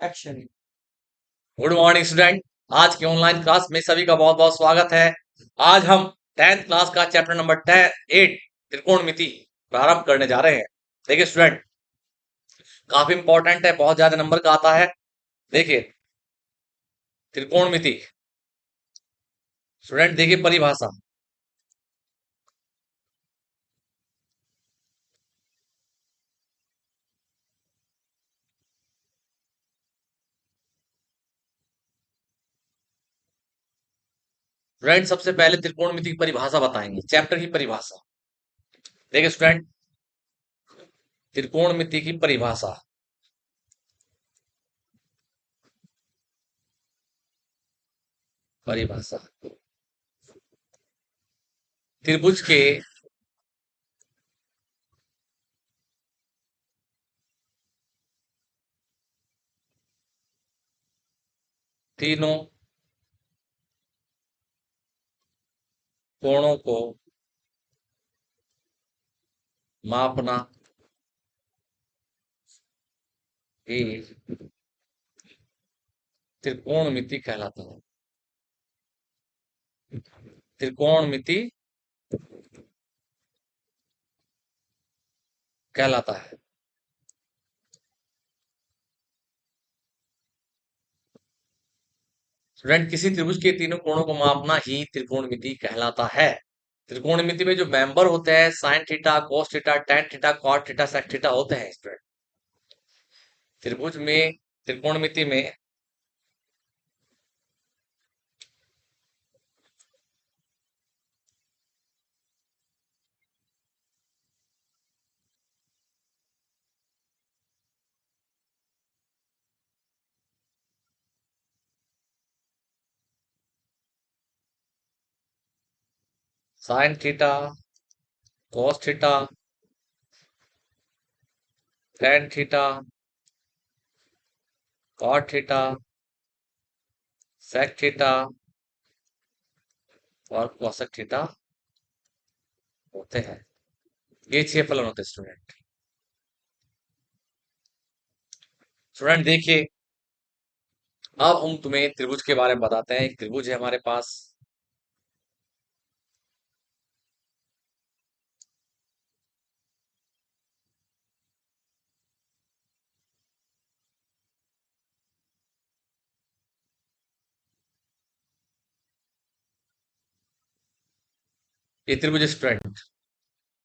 Action. Good morning student. आज की online class में सभी का बहुत बहुत स्वागत है। आज हम 10th क्लास का चैप्टर नंबर 8 त्रिकोणमिति प्रारंभ करने जा रहे हैं। देखिए स्टूडेंट, काफी इंपॉर्टेंट है, बहुत ज्यादा नंबर का आता है। देखिए त्रिकोणमिति, स्टूडेंट देखिए परिभाषा। स्टूडेंट सबसे पहले त्रिकोणमिति की परिभाषा बताएंगे, चैप्टर की परिभाषा। देखिए स्टूडेंट, त्रिकोणमिति की परिभाषा। परिभाषा त्रिभुज के तीनों कोणों को मापना ही त्रिकोणमिति कहलाता है। त्रिकोणमिति कहलाता है। स्टूडेंट किसी त्रिभुज के तीनों कोणों को मापना ही त्रिकोणमिति कहलाता है। त्रिकोणमिति में जो मेंबर होते हैं sine theta, cos theta, tan theta, cot theta, sec theta होते हैं। स्टूडेंट त्रिभुज में, त्रिकोणमिति में sine theta, cos theta, tan theta, cot theta, sec theta और कोसेक थीटा होते हैं। ये 6 फलन होते हैं। स्टूडेंट स्टूडेंट देखिए, अब हम तुम्हें त्रिभुज के बारे में बताते हैं। एक त्रिभुज है हमारे पास। ये त्रिभुज student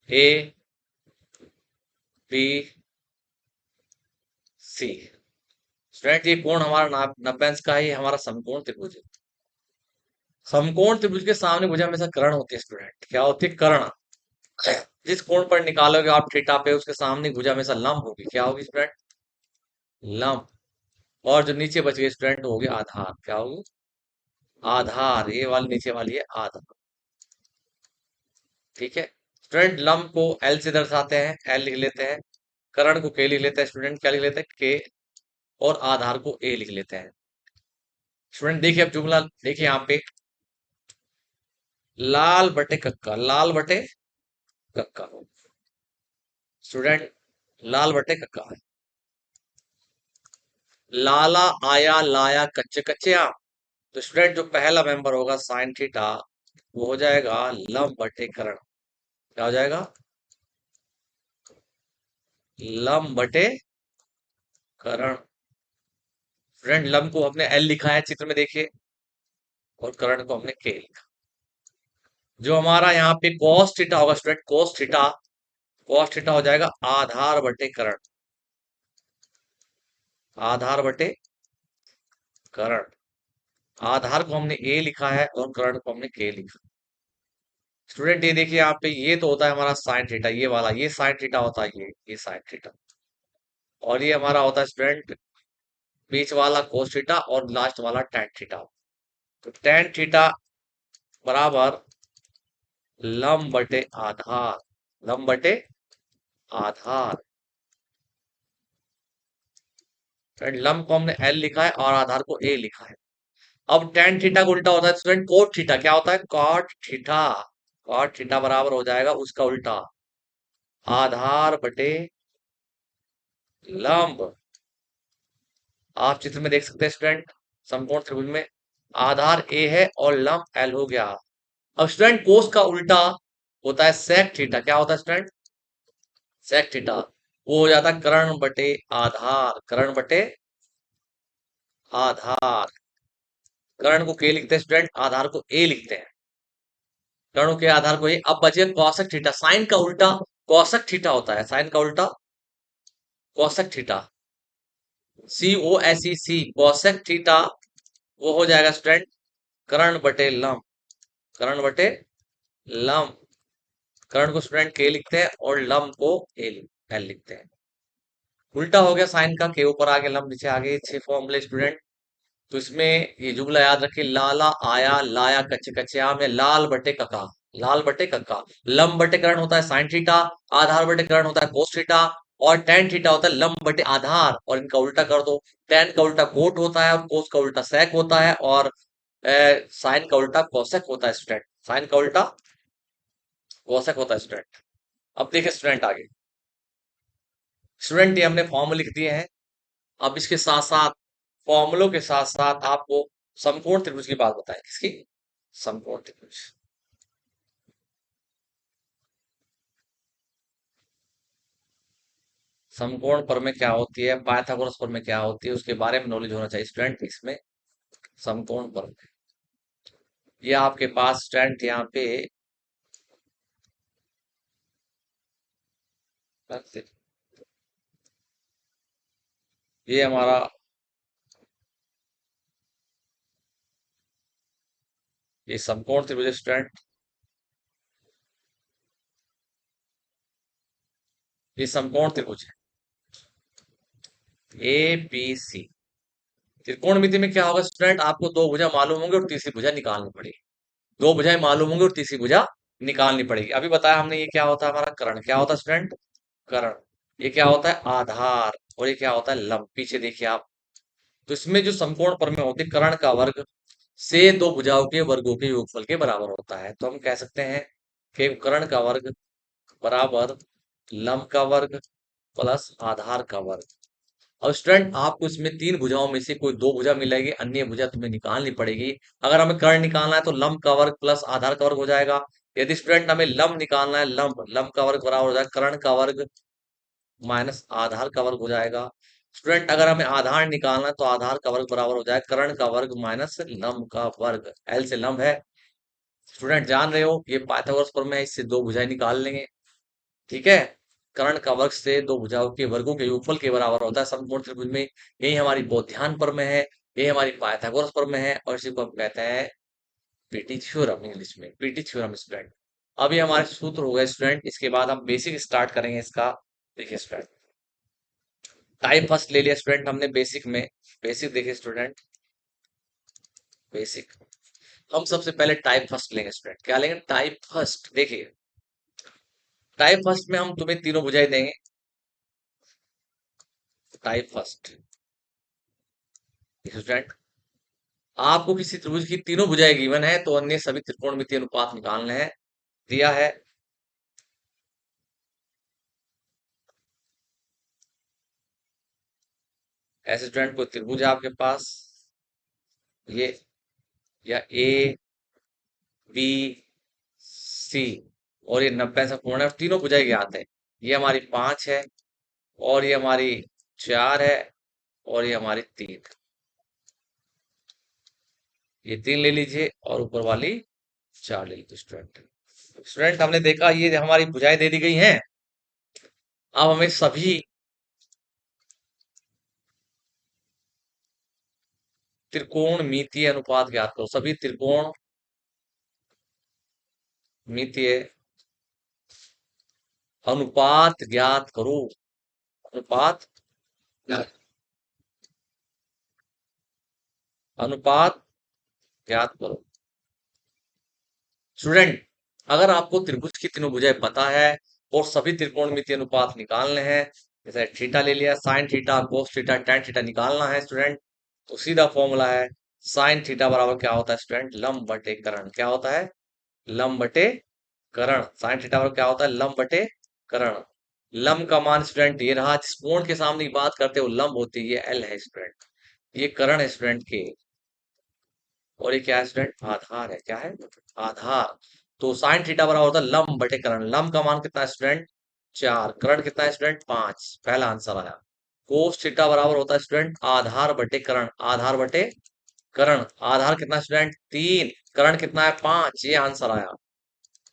A B C. Student ये कोण हमारा 90 अंश का है, ये हमारा समकोण त्रिभुज है। समकोण त्रिभुज के सामने भुजा हमेशा कर्ण होती है। स्टूडेंट क्या होती है? कर्ण। जिस कोण पर निकालोगे आप थीटा पे, उसके सामने भुजा हमेशा लंब होगी। क्या होगी स्टूडेंट? लंब। और जो नीचे बच गई स्टूडेंट होगी आधार। क्या होगी? आधार। ये वाली नीचे वाली है आधार। ठीक है स्टूडेंट, लंब को एल से दर्शाते हैं, एल लिख लेते हैं। कर्ण को के लिख लेते हैं। स्टूडेंट क्या लिख लेते हैं? के। और आधार को ए लिख लेते हैं। स्टूडेंट देखिए, अब जुमला देखिए यहाँ पे, लाल बटे कक्का, लाल बटे कक्का। स्टूडेंट लाल बटे कक्का, लाला आया लाया कच्चे कच्चे आम। तो स्टूडेंट जो पहला मेंबर होगा साइन थीटा, वो हो जाएगा लंब बटे कर्ण। क्या हो जाएगा? लंब बटे कर्ण। स्टूडेंट लंब को हमने एल लिखा है चित्र में देखिए, और कर्ण को हमने के लिखा। जो हमारा यहाँ पे cos थीटा होगा स्टूडेंट, cos थीटा हो जाएगा आधार बटे कर्ण। आधार बटे कर्ण। आधार को हमने ए लिखा है और कर्ण को हमने के लिखा। स्टूडेंट ये देखिए यहाँ पे, ये तो होता है हमारा साइन थीटा, ये वाला, ये साइन थीटा होता है, ये साइन थीटा। और ये हमारा होता है स्टूडेंट बीच वाला कोस थीटा और लास्ट वाला टैन थीटा। तो टैन थीटा बराबर लंब बटे आधार। लंब बटे आधार। लंब को हमने एल लिखा है और आधार को ए लिखा है। अब टैन थीटा का उल्टा होता है स्टूडेंट कोट थीटा। क्या होता है? Cot theta. कॉट थीटा बराबर हो जाएगा उसका उल्टा, आधार बटे लंब। आप चित्र में देख सकते हैं स्टूडेंट, समकोण त्रिभुज में आधार ए है और लंब एल हो गया। अब स्टूडेंट कोस का उल्टा होता है सेक थीटा। क्या होता है स्टूडेंट? Sec theta. वो हो जाता है कर्ण बटे आधार, कर्ण बटे आधार। कर्ण को के लिखते हैं स्टूडेंट, आधार को ए लिखते हैं। कर्ण के आधार को ए। अब बचे कौशक थीटा, साइन का उल्टा कौशक थीटा होता है, साइन का उल्टा कौशक थीटा, सी ओ एस ई सी, कौशक थीटा। वो हो जाएगा स्टूडेंट कर्ण बटे लंब, कर्ण बटे लंब। कर्ण को स्टूडेंट के लिखते हैं और लंब को एल लिखते हैं। उल्टा हो गया साइन का, के ऊपर आगे लंब नीचे आगे, 6 फॉर्मूले स्टूडेंट। तो इसमें ये जुमला याद रखिए, लाला आया लाया कच्चे कच्चे आम है, लाल बटे कका, लाल बटे कक्का। लंब बटे कर्ण होता है साइन थीटा, आधार बटे कर्ण होता है कोस थीटा, और टेन थीटा होता है लंब बटे आधार। और इनका उल्टा कर दो, टेन का उल्टा कोट होता है और कोस का उल्टा सेक होता है, और साइन का उल्टा कोसेक होता है स्टूडेंट, साइन का उल्टा कोसेक होता है स्टूडेंट। अब देखिए स्टूडेंट आगे, स्टूडेंट ये हमने फॉर्मूले लिख दिए हैं। अब इसके साथ साथ, फॉर्मूलों के साथ साथ आपको समकोण त्रिभुज की बात बताएं। किसकी? समकोण त्रिभुज। समकोण पर में क्या होती है, पाइथागोरस पर में क्या होती है, उसके बारे में नॉलेज होना चाहिए स्टूडेंट इसमें। समकोण पर में ये आपके पास स्टूडेंट यहाँ पे ये हमारा ये समकोण त्रिभुज स्टूडेंट, ये समकोण त्रिभुज है ए बी सी। त्रिकोणमिति में क्या होगा स्टूडेंट, आपको दो भुजा मालूम होंगे और तीसरी भुजा निकालनी पड़ेगी। दो भुजाएं मालूम होंगी और तीसरी भुजा निकालनी पड़ेगी। अभी बताया हमने ये क्या होता है हमारा कर्ण, क्या होता है स्टूडेंट? कर्ण। ये क्या होता है? आधार। और ये क्या होता है? लंब। पीछे देखिए आप, तो इसमें जो समकोण पर में होती है, कर्ण का वर्ग से दो भुजाओं के वर्गों के योगफल के बराबर होता है। तो हम कह सकते हैं कि कर्ण का वर्ग बराबर लंब का वर्ग प्लस आधार का वर्ग। और स्टूडेंट आपको इसमें तीन भुजाओं में से कोई दो भुजा मिलेगी, अन्य भुजा तुम्हें निकालनी पड़ेगी। अगर हमें कर्ण निकालना है तो लंब का वर्ग प्लस आधार का वर्ग हो जाएगा। यदि स्टूडेंट हमें लंब निकालना है, लंब, लंब का वर्ग बराबर हो जाएगा कर्ण का वर्ग माइनस आधार का वर्ग हो जाएगा। स्टूडेंट अगर हमें आधार निकालना है तो आधार का वर्ग बराबर हो जाएगा कर्ण का वर्ग माइनस लंब का वर्ग। एल से लंब है। स्टूडेंट जान रहे हो ये पाइथागोरस प्रमेय है, इससे दो भुजाएं निकाल लेंगे। ठीक है। कर्ण का वर्ग से दो भुजाओं के वर्गों के योगफल के बराबर होता है समकोण त्रिभुज में। यही हमारी बोधायन प्रमेय है, यही हमारी पाइथागोरस प्रमेय है, और इसी को हम कहते हैं पीटी थ्योरम, इंग्लिश में पीटी थ्योरम स्टूडेंट। अभी हमारे सूत्र हो गए स्टूडेंट, इसके बाद हम बेसिक स्टार्ट करेंगे इसका। देखिए स्टूडेंट, टाइप फर्स्ट ले लिया स्टूडेंट हमने बेसिक में। बेसिक देखिए स्टूडेंट, बेसिक हम सबसे पहले टाइप फर्स्ट लेंगे स्टूडेंट। क्या लेंगे? Type first. देखिए टाइप फर्स्ट में हम तुम्हें तीनों बुझाई देंगे। टाइप फर्स्ट स्टूडेंट, आपको किसी त्रिभुज की तीनों भुजाएं गिवन है तो अन्य सभी त्रिकोणमितीय अनुपात निकालने हैं। दिया है ऐसे स्टूडेंट, कोई त्रिभुज है आपके पास ये, या ए बी सी, और ये 90 से पूर्ण है, तीनों भुजाएं ज्ञात है। ये हमारी 5 है, और ये हमारी 4 है, और ये हमारी 3। ये 3 ले लीजिए और ऊपर वाली 4 ले लीजिए स्टूडेंट। स्टूडेंट हमने देखा ये हमारी भुजाएं दे दी गई हैं। अब हमें सभी त्रिकोणमितीय अनुपात ज्ञात करो, सभी त्रिकोण मितीय अनुपात ज्ञात करो। अनुपात, अनुपात ज्ञात करो। स्टूडेंट अगर आपको त्रिभुज की तीनों भुजाएं पता है और सभी त्रिकोणमितीय अनुपात निकालने हैं, जैसे थीटा ले लिया, sign theta, cos theta, tan theta निकालना है स्टूडेंट, तो सीधा फॉर्मूला है साइन थीटा बराबर क्या होता है स्टूडेंट? लंब बटे कर्ण। क्या होता है? लंब बटे कर्ण। साइन थीटा बराबर क्या होता है? लंब बटे कर्ण। लंब का मान स्टूडेंट ये रहा, जिस कोण के सामने की बात करते हो लंब होती है, ये एल है स्टूडेंट। ये करण है स्टूडेंट के, और ये क्या है स्टूडेंट, आधार है। क्या है, आधार। तो साइन थीटा बराबर होता है लंब बटे करण। लंब का मान कितना है स्टूडेंट, 4। करण कितना है स्टूडेंट, 5। पहला आंसर आया। कोस थीटा बराबर होता है स्टूडेंट आधार बटे करण। आधार बटे करण। आधार कितना स्टूडेंट, 3। करण कितना है, 5। ये आंसर आया।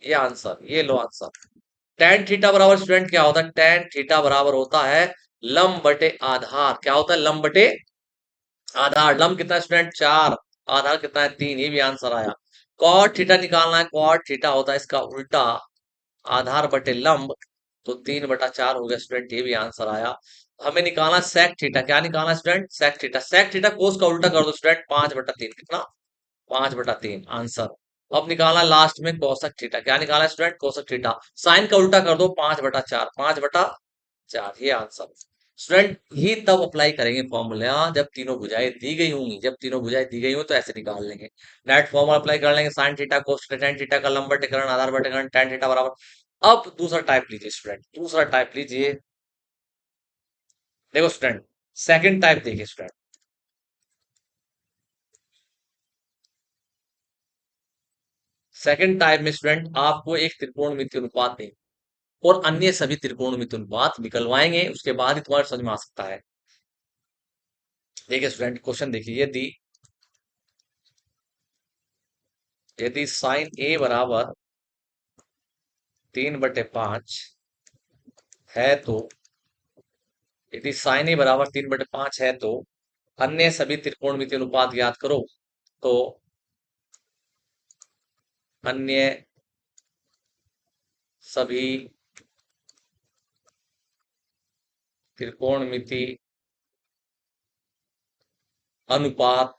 ये आंसर, ये लो आंसर। टेन थीटा बराबर स्टूडेंट क्या होता है, टेन थीटा बराबर होता है लंब बटे आधार। क्या होता है, लंब बटे आधार। लंब कितना है स्टूडेंट, 4। आधार कितना है, 3। ये भी आंसर आया। कॉट थीटा निकालना है। कॉट थीटा होता है इसका उल्टा, आधार बटे लंब। तो 3/4 हो गया स्टूडेंट। ये भी आंसर आया। हमें निकालना सेक थीटा। क्या निकालना student, sec theta. Sec theta cos का उल्टा कर दो स्टूडेंट, 5/3। कितना, 5/3 आंसर। अब निकालना लास्ट में कोसक थीटा। क्या निकाला स्टूडेंट, कोसक थीटा। साइन का उल्टा कर दो, 5/4। 5/4 ये आंसर। स्टूडेंट ही तब अप्लाई करेंगे फॉर्मूला जब तीनों भुजाएं दी गई होंगी। जब तीनों भुजाएं दी गई हो तो ऐसे निकाल लेंगे। डायरेक्ट फॉर्मूला अप्लाई कर लेंगे, sign theta cos theta tan theta का लंब बटेकरण आधार बटेकरण टेन थीटा बराबर। अब दूसरा टाइप लीजिए स्टूडेंट, दूसरा टाइप लीजिए। देखो स्टूडेंट, सेकंड टाइप देखिए स्टूडेंट। सेकंड टाइप में स्टूडेंट आपको एक त्रिकोणमितीय अनुपात देंगे और अन्य सभी त्रिकोणमितीय अनुपात निकलवाएंगे, उसके बाद ही तुम्हारे समझ में आ सकता है। देखिए स्टूडेंट, क्वेश्चन देखिए। यदि यदि साइन ए बराबर 3/5 है तो, यदि साइन ए बराबर 3/5 है तो अन्य सभी त्रिकोणमितीय अनुपात ज्ञात करो। तो अन्य सभी त्रिकोणमितीय अनुपात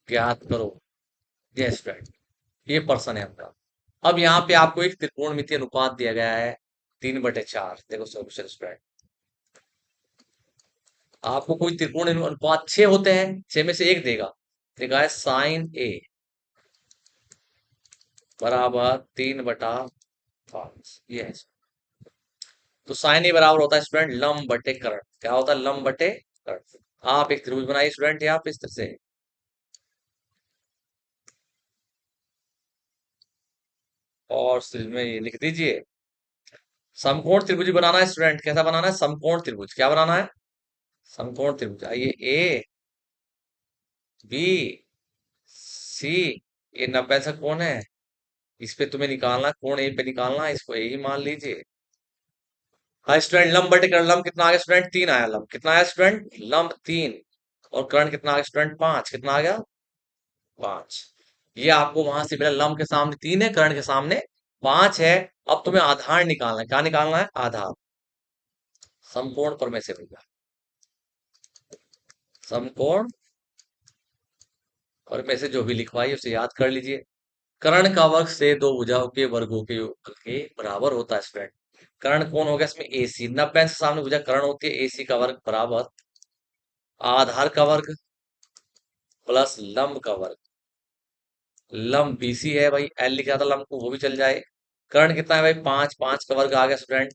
ज्ञात करो। यस स्टूडेंट, ये पर्सन है आपका। अब यहाँ पे आपको एक त्रिकोणमितीय अनुपात दिया गया है 3/4। देखो सोल्यूशन स्टूडेंट, आपको कोई त्रिकोण अनुपात 6 होते हैं, 6 में से एक देगा। देखा है साइन ए बराबर 3/5। ये है। तो साइन ए बराबर होता है स्टूडेंट लंब बटे कर्ण। क्या होता है, लंब बटे कर्ण। आप एक त्रिभुज बनाइए स्टूडेंट यहाँ पे इस तरह से, और इस त्रिभुज में ये लिख दीजिए। समकोण त्रिभुज बनाना है स्टूडेंट। कैसा बनाना है, समकोण त्रिभुज। क्या बनाना है, समकोण त्रिभुज। आइए, ए बी सी, ये 90 का कोण है। इस पे तुम्हें निकालना कोण, ए पे निकालना है, इसको ए ही मान लीजिए। हाँ स्टूडेंट, लंब बटे कर्ण। लंब कितना आ गया स्टूडेंट, 3 आया। लंब कितना आया स्टूडेंट, लंब 3। और कर्ण कितना आ गया स्टूडेंट, 5। कितना आ गया, 5। ये आपको वहां से मिला, लंब के सामने 3 है, कर्ण के सामने 5 है। अब तुम्हें आधार निकालना है। क्या निकालना है, आधार। समकोण पर में से भैया, समकोण और में से जो भी लिखवाई उसे याद कर लीजिए। कर्ण का वर्ग से दो भुजाओं के वर्गों के योगफल के बराबर होता है स्टूडेंट। कर्ण कौन हो गया इसमें, AC। 90 से सामने भुजा कर्ण होती है, AC का वर्ग बराबर आधार का वर्ग प्लस लंब का वर्ग। लंब BC है भाई, L लिखा था लंब को, वो भी चल जाए। कर्ण कितना है भाई, 5। 5 का वर्ग आ गया स्टूडेंट।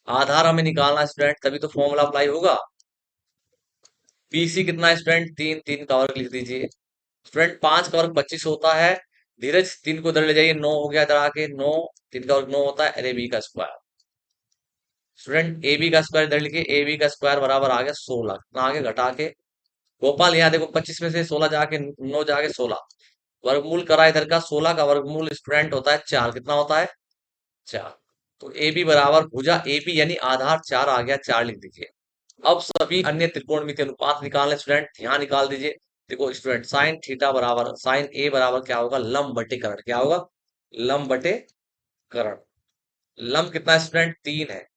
आधार हमें निकालना है स्टूडेंट, तभी तो फॉर्मूला अप्लाई होगा। BC कितना है स्टूडेंट, 3। 3 का वर्ग लिख दीजिए स्टूडेंट। 5 का वर्ग 25 होता है। धीरज 3 को इधर ले जाइए, 9 हो गया इधर आके 9। 3 का वर्ग 9 होता है। अरे बी का स्क्वायर स्टूडेंट, ए बी का स्क्वायर इधर लिखिए। ए बी का स्क्वायर बराबर आ गया 16। कितना आगे घटा के, गोपाल यहाँ देखो, 25 में से 16 जाके 9 जाके 16, वर्गमूल करा इधर का। 16 का वर्गमूल स्टूडेंट होता है 4। कितना होता है, 4। तो ए बी बराबर भुजा ए बी यानी आधार 4 आ गया, 4 लिख दीजिए। अब सभी अन्य त्रिकोणमितीय अनुपात निकालने स्टूडेंट, यहाँ निकाल दीजिए। देखो स्टूडेंट, साइन थीटा बराबर साइन ए बराबर क्या होगा, लंब बटे कर्ण। क्या होगा, लंब बटे कर्ण। लंब कितना है स्टूडेंट, 3 है।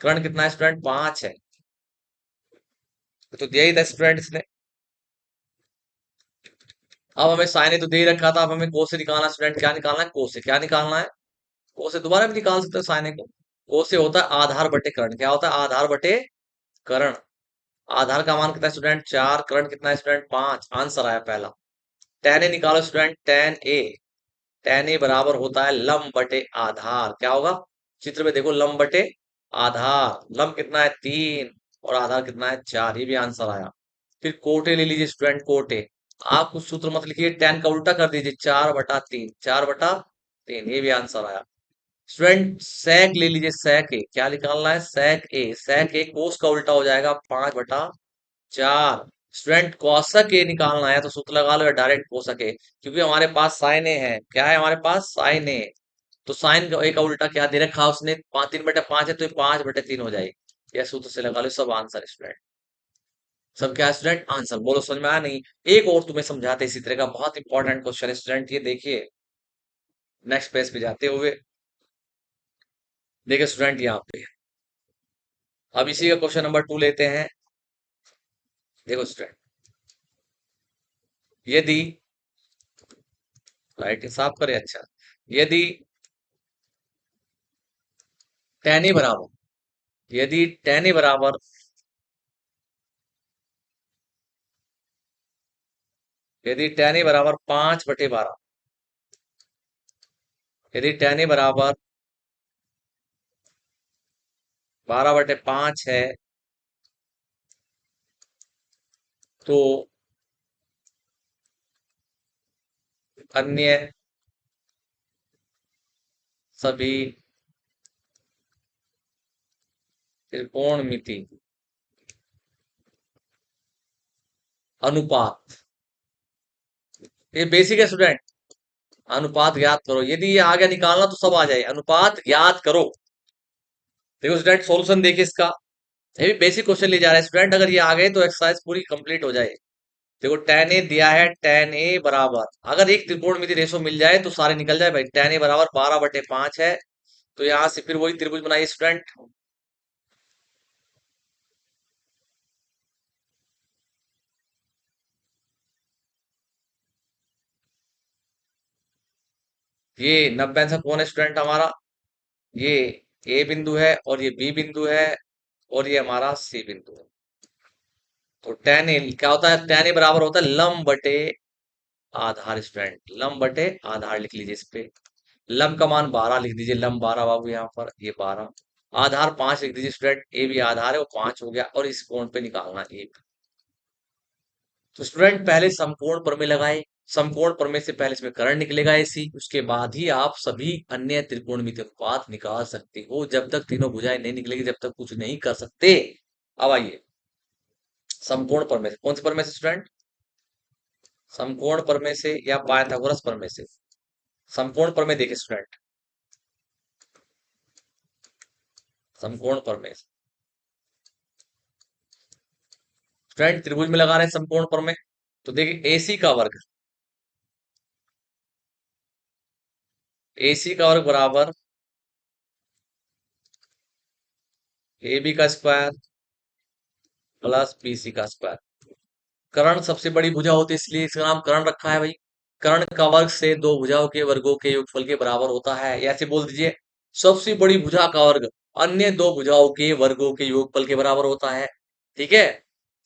कर्ण कितना है स्टूडेंट, 5 है। तो दिया ही था स्टूडेंट इसने। अब हमें साइन ए तो दे ही रखा था, अब हमें को से निकालना स्टूडेंट। क्या निकालना है, को से। क्या निकालना है, को से। दोबारा भी निकाल सकते हैं साइन ए को। को से होता है आधार बटे कर्ण। क्या होता है, आधार बटे कर्ण। आधार का मान कितना है स्टूडेंट, 4। कर्ण कितना है स्टूडेंट, 5। आंसर आया पहला। टेन ए निकालो स्टूडेंट, टेन ए। टेन ए बराबर होता है लंब बटे आधार। क्या होगा, चित्र में देखो, लंब बटे आधार लंब कितना है 3 और आधार कितना है 4, ये भी आंसर आया। फिर कोटे ले लीजिए स्टूडेंट, कोटे। आप कुछ सूत्र मत लिखिए, टेन का उल्टा कर दीजिए, 4/3, 4/3, ये भी आंसर आया। स्टूडेंट sec ले लीजिए, sec ए, क्या निकालना है sec ए कोस का उल्टा हो जाएगा 5/4। स्टूडेंट कौशक ए निकालना है तो सूत्र लगा लो या डायरेक्ट कोशक ए, क्योंकि हमारे पास साइन ए है, क्या है हमारे पास साइन ए। तो साइन ए का उल्टा क्या दे रखा है उसने, 3/5 है तो ये 5/3 हो जाएगी। यह सूत्र से लगा लो, सब आंसर स्टूडेंट। सब क्या है स्टूडेंट, आंसर। बोलो समझ में आया नहीं? एक और तुम्हें समझाते इसी तरह का बहुत इंपॉर्टेंट क्वेश्चन है स्टूडेंट, ये देखिए नेक्स्ट पेज पे जाते हुए। देखिए स्टूडेंट यहाँ पे, अब इसी का क्वेश्चन नंबर 2 लेते हैं। देखो स्टूडेंट, यदि लाइट साफ करे, अच्छा, यदि tan ए बराबर, यदि tan ए बराबर, यदि tan ए बराबर 5/12, यदि tan ए बराबर 12/5 है, तो अन्य सभी त्रिकोणमिति अनुपात, ये बेसिक है स्टूडेंट। अनुपात ज्ञात करो, यदि ये आ गया निकालना तो सब आ जाए, अनुपात ज्ञात करो। देखो स्टूडेंट सॉल्यूशन देखिए इसका, ये भी बेसिक क्वेश्चन ले जा रहा है स्टूडेंट, अगर ये आ गए तो एक्सरसाइज पूरी कंप्लीट हो जाए। देखो tan ए दिया है, tan ए बराबर, अगर एक त्रिकोणमिति रेशो मिल जाए तो सारे निकल जाए भाई। tan ए बराबर 12/5 है, तो यहां से फिर वही त्रिभुज बनाइए स्टूडेंट। ये 90 आंसर कौन है स्टूडेंट हमारा, ये ए बिंदु है और ये बी बिंदु है और ये हमारा सी बिंदु है। तो tan ए क्या होता है, tan ए बराबर होता है लंब बटे आधार स्टूडेंट, लंब बटे आधार लिख लीजिए इस पे। लंब का मान 12 लिख दीजिए, लंब 12 बाबू यहाँ पर, ये 12। आधार 5 लिख दीजिए स्टूडेंट, ए भी आधार है वो 5 हो गया, और इस कोण पे निकालना 1। तो स्टूडेंट पहले समकोण प्रमेय लगाए, समकोण प्रमेय से पहले इसमें कर्ण निकलेगा ऐसी, उसके बाद ही आप सभी अन्य त्रिकोणमिति अनुपात निकाल सकते हो। जब तक तीनों भुजाएं नहीं निकलेगी जब तक कुछ नहीं कर सकते। अब आइए समकोण प्रमेय से, कौन से प्रमेय से स्टूडेंट, समकोण प्रमेय से या पाइथागोरस प्रमेय से। समकोण प्रमेय देखिए स्टूडेंट, समकोण प्रमेय से स्टूडेंट त्रिभुज में लगा रहे हैं समकोण प्रमेय। तो देखिए एसी का वर्ग, एसी का वर्ग बराबर ए बी का स्क्वायर प्लस बी सी का स्क्वायर। कर्ण सबसे बड़ी भुजा होती है इसलिए इसका नाम कर्ण रखा है भाई। कर्ण का वर्ग से दो भुजाओं के वर्गों के योगफल के बराबर होता है, या ऐसे बोल दीजिए सबसे बड़ी भुजा का वर्ग अन्य दो भुजाओं के वर्गों के योगफल के बराबर होता है। ठीक है,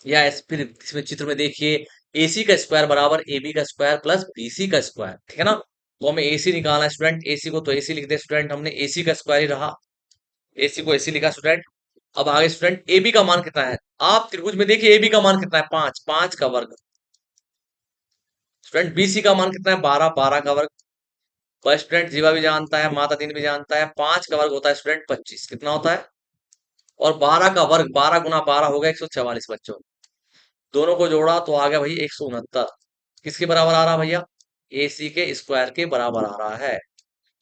या फिर इसमें चित्र में देखिए एसी का स्क्वायर बराबर ए बी का स्क्वायर प्लस बीसी का स्क्वायर, ठीक है ना। तो हमें एसी निकालना है स्टूडेंट, एसी को तो एसी लिख दे स्टूडेंट, हमने एसी का स्क्वायर ही रहा, एसी को एसी लिखा स्टूडेंट। अब आगे स्टूडेंट एबी का मान कितना है, आप त्रिभुज में देखिए एबी का मान कितना है 5, 5 का वर्ग। स्टूडेंट बीसी का मान कितना है 12, 12 का वर्ग। पर स्टूडेंट जीवा भी जानता है, माता दीन भी जानता है, 5 का वर्ग होता है स्टूडेंट 25, कितना होता है, और 12 का वर्ग 12 गुना 12 हो गया 144 बच्चों। दोनों को जोड़ा तो आ गया भाई 169, किसके बराबर आ रहा भैया, एसी के स्क्वायर के बराबर आ रहा है।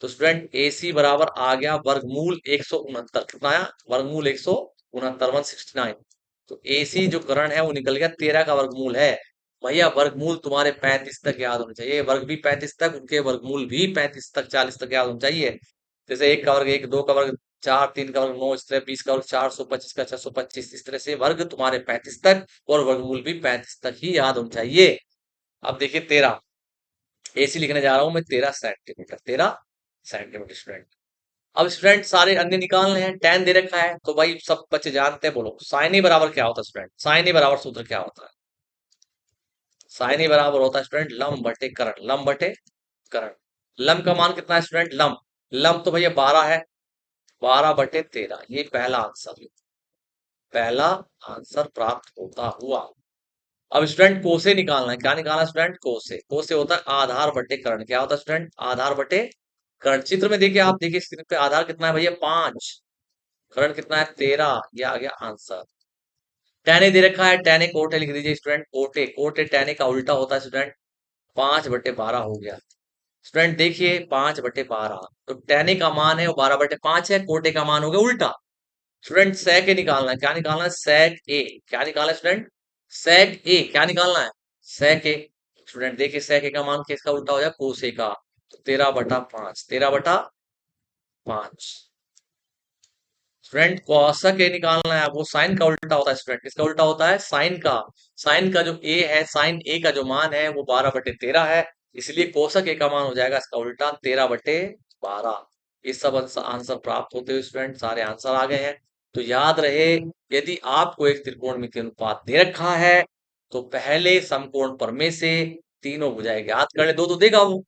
तो स्टूडेंट एसी बराबर आ गया वर्गमूल 169, कितना आया वर्गमूल 169, 169। तो एसी जो करण है वो निकल गया 13 का वर्गमूल है। भैया वर्गमूल तुम्हारे 35 तक याद होने चाहिए, वर्ग भी 35 तक, उनके वर्गमूल भी 35 तक 40 तक याद होने चाहिए। जैसे एक का वर्ग 1, 2 का वर्ग 4, 3 का वर्ग 9, इस तरह 20 का वर्ग 425 का 625, इस तरह से वर्ग तुम्हारे 35 तक और वर्गमूल भी 35 तक ही याद होने चाहिए। अब देखिए 13, एसी लिखने जा रहा हूं मैं 13 सेंटीमीटर, 13 सेंटीमीटर स्टूडेंट। अब स्टूडेंट सारे अन्य निकालने हैं, tan दे रखा है तो भाई सब बच्चे जानते हैं, बोलो साइन ए बराबर क्या होता है स्टूडेंट, साइन ए बराबर सूत्र क्या होता है, साइन ए बराबर होता है स्टूडेंट लंब बटे करण, लंब बटे करण। लंब का मान कितना है स्टूडेंट, लंब, लंब तो भैया 12 है, 12/13, ये पहला आंसर प्राप्त होता हुआ। अब स्टूडेंट कोसे निकालना है। क्या निकालना है स्टूडेंट? कोसे। कोसे होता है आधार बटे कर्ण। क्या होता है स्टूडेंट? आधार बटे कर्ण। चित्र में देखिए, आप देखिए स्क्रीन पे, आधार कितना है भैया? 5, कर्ण कितना है? 13। ये आ गया आंसर। टेन दे रखा है, टेन कोटे लिख दीजिए स्टूडेंट। कोटे, कोटे टेन का उल्टा होता है स्टूडेंट। 5/12 हो गया। स्टूडेंट देखिए 5/12, तो टेन का मान है वो 12/5 है, कोटे का मान हो गया उल्टा। स्टूडेंट सेक ए निकालना है। क्या निकालना है? सेक ए। क्या निकालना है स्टूडेंट? सेक ए। क्या निकालना है? सेक ए। स्टूडेंट देखिए सेक ए का मान किसका उल्टा हो जाए? कोसे का। तो 13/5, 13/5। स्टूडेंट कौशक ए निकालना है। वो साइन का उल्टा होता है स्टूडेंट। किसका उल्टा होता है? साइन का। साइन का जो ए है, साइन ए का जो मान है वो 12/13 है, इसलिए कोशक ए का मान हो जाएगा इसका उल्टा 13/12। ये सब आंसर प्राप्त होते हुए स्टूडेंट सारे आंसर आ गए हैं। तो याद रहे, यदि आपको एक त्रिकोणमितीय अनुपात दे रखा है तो पहले समकोण प्रमेय से तीनों भुजाएं ज्ञात कर ले। दो तो देगा वो,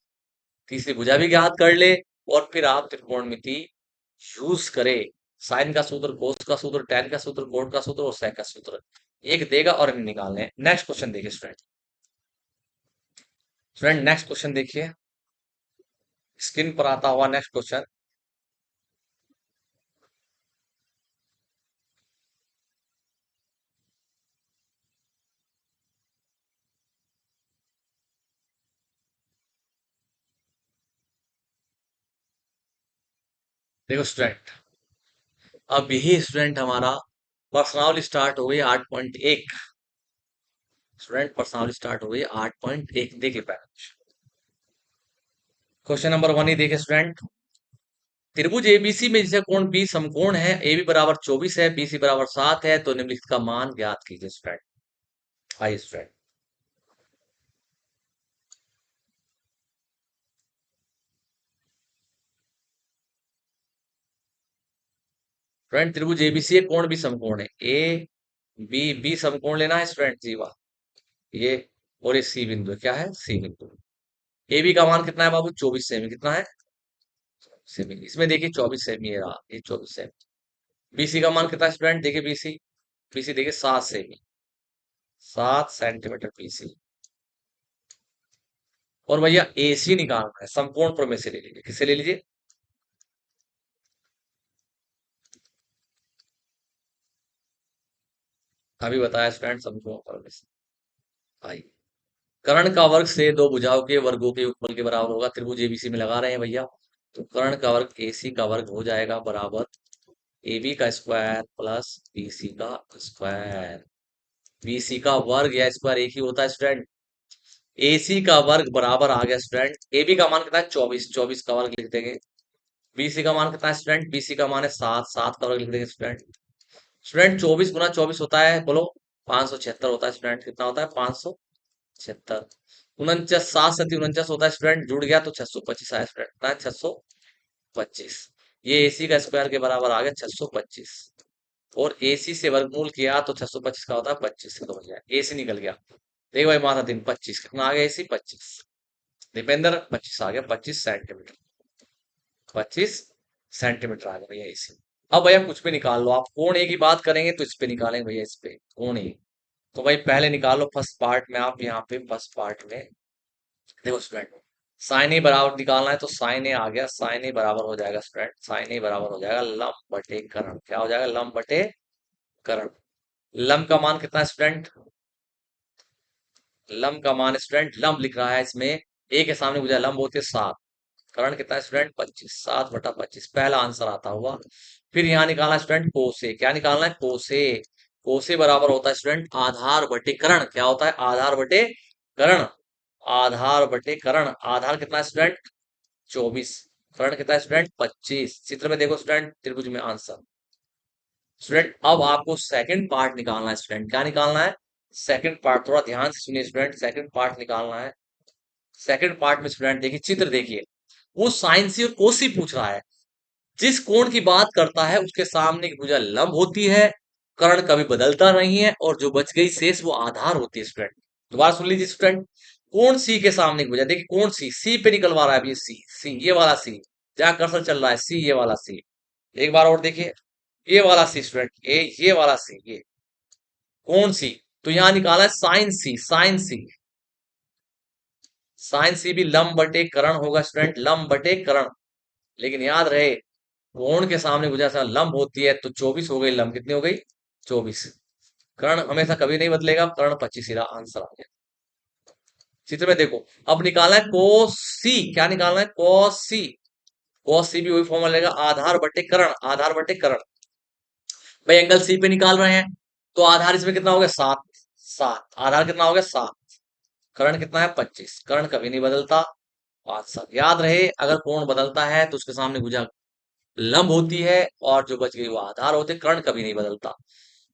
तीसरी भुजा भी ज्ञात कर ले, और फिर आप त्रिकोणमिति यूज करें। साइन का सूत्र, कोस का सूत्र, टैन का सूत्र, कोण का सूत्र और सेक का सूत्र, एक देगा और इन्हें निकालने हैं। नेक्स्ट क्वेश्चन देखिए स्टूडेंट। स्टूडेंट नेक्स्ट क्वेश्चन देखिए, स्क्रीन पर आता हुआ नेक्स्ट क्वेश्चन। देखो स्टूडेंट, अब यही स्टूडेंट हमारा पर्सनल स्टार्ट हो गई 8.1। स्टूडेंट पर्सनल स्टार्ट हो गई 8.1। देखिए पहले क्वेश्चन नंबर 1 ही देखिए स्टूडेंट। त्रिभुज एबीसी में जैसे कोण बी समकोण है, ए बी बराबर 24 है, बीसी बराबर 7 है, तो निम्नलिखित का मान ज्ञात कीजिए स्टूडेंट। आइए स्टूडेंट। स्टूडेंट त्रिभुज एबीसी है, कोण भी समकोण है, ए बी, बी समकोण लेना है स्टूडेंट जी, वाह। ये, और ये सी बिंदु है। क्या है? सी बिंदु। ए बी का मान कितना है बाबू? 24 सेमी। कितना है? सेमी। इसमें देखिए 24 सेमी है रहा, ये 24 सेमी। बीसी का मान कितना है स्टूडेंट? देखिए बीसी, बीसी देखिए 7 सेमी, 7 सेंटीमीटर बीसी। और भैया एसी निकालना है, समकोण प्रमेय से ले लीजिए। किससे ले लीजिए? अभी बताया स्टूडेंट, समकोण प्रमेय से। भाई, कर्ण का वर्ग से दो भुजाओं के वर्गों के योगफल के बराबर होगा। त्रिभुज एबीसी में लगा रहे हैं भैया, तो कर्ण का वर्ग एसी का वर्ग हो जाएगा बराबर ए बी का स्क्वायर प्लस बीसी का स्क्वायर। बीसी का वर्ग या स्क्वायर एक ही होता है स्टूडेंट। एसी का वर्ग बराबर आ गया स्टूडेंट, ए बी का मान कितना है? 24, 24 का वर्ग लिख देंगे। बीसी का मान कितना है स्टूडेंट? बीसी का मान है 7, 7 का वर्ग लिख देंगे स्टूडेंट। स्टूडेंट 24 × 24 होता है, बोलो 576 होता है स्टूडेंट। कितना होता है? 576। 49, 7 × 7 = 49 होता है स्टूडेंट, जुड़ गया तो 625 आया स्टूडेंट। कितना है? 625। ये एसी का स्क्वायर के बराबर आ गया 625, और एसी से वर्गमूल किया तो 625 का होता है 25 किलो हो गया। एसी निकल गया। देखो भाई माता दिन 25, कितना आ गया एसी? 25। दीपेंद्र 25 आ गया, 25 सेंटीमीटर। 25 सेंटीमीटर आ गया भैया एसी। अब भैया कुछ भी निकाल लो आप, कोण ए की बात करेंगे तो इस पे निकालेंगे भैया, इस पे कोण ए। तो भाई पहले निकालो फर्स्ट पार्ट में, आप यहाँ पे फर्स्ट पार्ट में देखो स्टूडेंट, साइन ए बराबर निकालना है, तो साइन ए आ गया। साइन ए बराबर हो जाएगा स्टूडेंट, साइन ए बराबर हो जाएगा लंब बटे कर्ण। क्या हो जाएगा? लंब बटे कर्ण। लंब का मान कितना है स्टूडेंट? लंब का मान स्टूडेंट, लंब लिख रहा है इसमें, ए के सामने मुझे लंब होते 7, कर्ण कितना है स्टूडेंट? 25, 7/25, पहला आंसर आता हुआ। फिर यहाँ निकालना है स्टूडेंट कोसे। क्या निकालना है? कोसे। कोसे बराबर होता है स्टूडेंट आधार बटे कर्ण। क्या होता है? आधार बटे कर्ण। आधार बटे कर्ण। आधार कितना है स्टूडेंट? 24। कर्ण कितना है स्टूडेंट? 25। चित्र में देखो स्टूडेंट, त्रिभुज में आंसर। स्टूडेंट अब आपको सेकंड पार्ट निकालना है स्टूडेंट। क्या निकालना है? सेकंड पार्ट, थोड़ा ध्यान से सुनिए स्टूडेंट, सेकंड पार्ट निकालना है। सेकंड पार्ट में स्टूडेंट देखिए, चित्र देखिए, वो साइन सी और कोसी पूछ रहा है। जिस कोण की बात करता है उसके सामने की भुजा लंब होती है, कर्ण कभी बदलता नहीं है, और जो बच गई शेष वो आधार होती है स्टूडेंट। दोबारा सुन लीजिए स्टूडेंट, कोण सी के सामने की भुजा देखिए, कोण सी, सी पे निकलवा रहा है अभी, सी, सी ये वाला सी, जहां कर्सर चल रहा है सी, ये वाला सी, एक बार और देखिए, ये वाला सी स्टूडेंट, ये वाला सी, ये कौन सी, तो यहां निकाला है साइन सी, साइन सी। साइन सी भी लंब बटे कर्ण होगा स्टूडेंट, लंब बटे कर्ण। लेकिन याद रहे, कोण के सामने भुजा सा लंब होती है तो 24 हो गई, लंब कितनी हो गई, 24। कर्ण हमेशा कभी नहीं बदलेगा, कर्ण 25 सीधा आंसर आ गया। चित्र में देखो, अब निकालना है कोस सी, क्या निकालना है, कोस सी। कोस सी भी वही फॉर्मूला लेगा, आधार बटे कर्ण, आधार बटे कर्ण। भाई एंगल सी पे निकाल रहे हैं, तो आधार इसमें कितना हो गया, 7, 7 आधार कितना हो गया, 7। कर्ण कितना है, 25। कर्ण कभी नहीं बदलता, 5 7। याद रहे, अगर कोण बदलता है तो उसके सामने भुजा लंब होती है, और जो बच गई वो आधार होते, कर्ण कभी नहीं बदलता।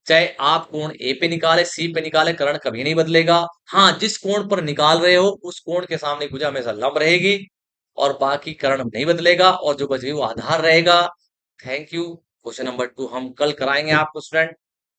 चाहे आप कोण ए पे निकाले, सी पे निकाले, कर्ण कभी नहीं बदलेगा। हाँ, जिस कोण पर निकाल रहे हो उस कोण के सामने भुजा हमेशा लंब रहेगी, और बाकी कर्ण नहीं बदलेगा, और जो बच गई वो आधार रहेगा। Thank you. क्वेश्चन नंबर 2 हम कल कराएंगे आपको स्टूडेंट।